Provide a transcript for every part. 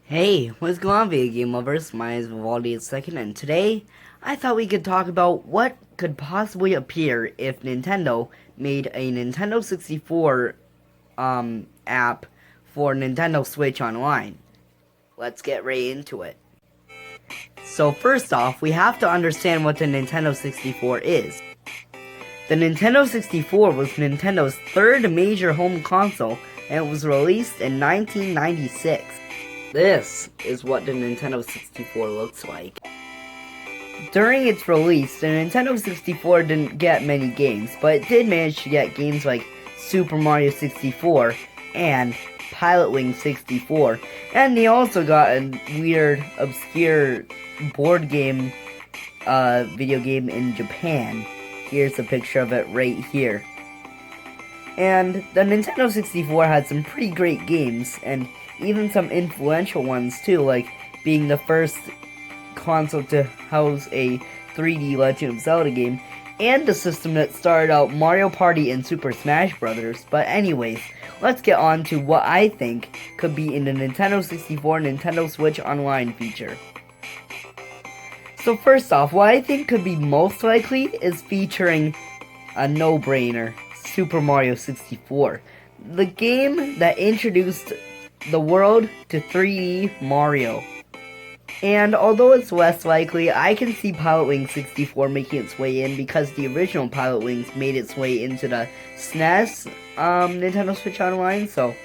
Hey, what's going on, video game lovers? My name is Vivaldi II, and today I thought we could talk about what could possibly appear if Nintendo made a Nintendo 64 app for Nintendo Switch Online. Let's get right into it. So first off, we have to understand what the Nintendo 64 is. The Nintendo 64 was Nintendo's third major home console, and it was released in 1996. This is what the Nintendo 64 looks like. During its release, the Nintendo 64 didn't get many games, but it did manage to get games like Super Mario 64 and Pilotwings 64, and they also got a weird, obscure board game, video game in Japan. Here's a picture of it right here. And the Nintendo 64 had some pretty great games, and even some influential ones too, like being the first console to house a 3D Legend of Zelda game, and the system that started out Mario Party and Super Smash Bros. But anyways, let's get on to what I think could be in the Nintendo 64 Nintendo Switch Online feature. So first off, what I think could be most likely is featuring a no-brainer, Super Mario 64. The game that introduced the world to 3D Mario. And although it's less likely, I can see Pilotwings 64 making its way in because the original Pilotwings made its way into the SNES Nintendo Switch Online, so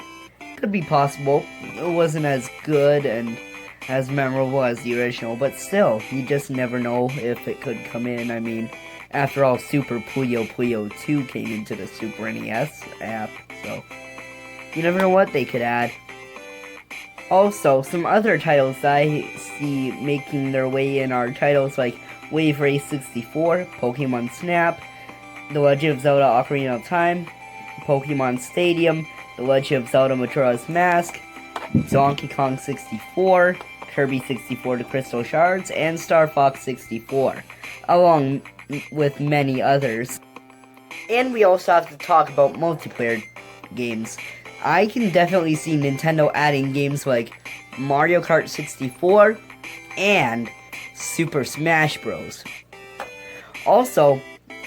could be possible. It wasn't as good and as memorable as the original, but still, you just never know if it could come in. I mean, after all, Super Puyo Puyo 2 came into the Super NES app, so you never know what they could add. Also, some other titles that I see making their way in are titles like Wave Race 64, Pokemon Snap, The Legend of Zelda Ocarina of Time, Pokemon Stadium, The Legend of Zelda Majora's Mask, Donkey Kong 64, Kirby 64 The Crystal Shards, and Star Fox 64, along with many others. And we also have to talk about multiplayer games. I can definitely see Nintendo adding games like Mario Kart 64 and Super Smash Bros. Also,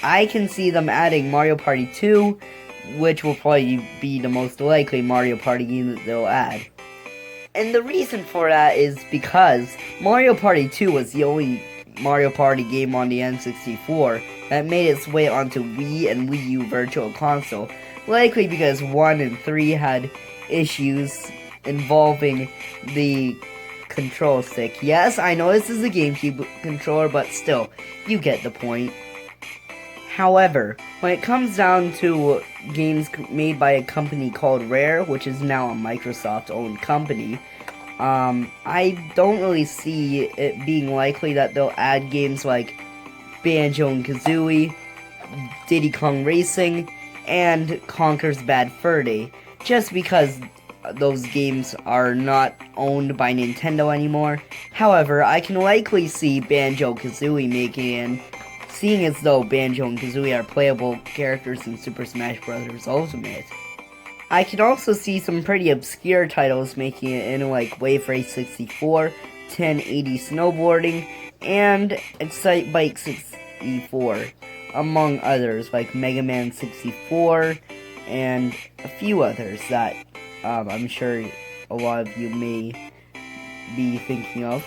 I can see them adding Mario Party 2, which will probably be the most likely Mario Party game that they'll add. And the reason for that is because Mario Party 2 was the only Mario Party game on the N64 that made its way onto Wii and Wii U Virtual Console. Likely because 1 and 3 had issues involving the control stick. Yes, I know this is a GameCube controller, but still, you get the point. However, when it comes down to games made by a company called Rare, which is now a Microsoft-owned company, I don't really see it being likely that they'll add games like Banjo-Kazooie, Diddy Kong Racing, and Conker's Bad Fur Day, just because those games are not owned by Nintendo anymore. However, I can likely see Banjo-Kazooie making in, seeing as though Banjo and Kazooie are playable characters in Super Smash Bros. Ultimate. I can also see some pretty obscure titles making it in, like Wave Race 64, 1080 Snowboarding, and Excite Bike 64, among others, like Mega Man 64, and a few others that I'm sure a lot of you may be thinking of.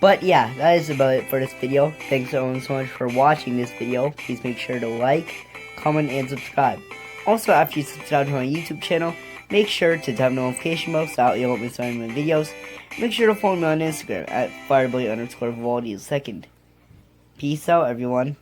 But yeah, that is about it for this video. Thanks everyone so much for watching this video. Please make sure to like, comment, and subscribe. Also, after you subscribe to my YouTube channel, make sure to tap the notification bell so that you won't miss any of my videos. Make sure to follow me on Instagram at Fireblade_Vivaldi2. Peace out, everyone.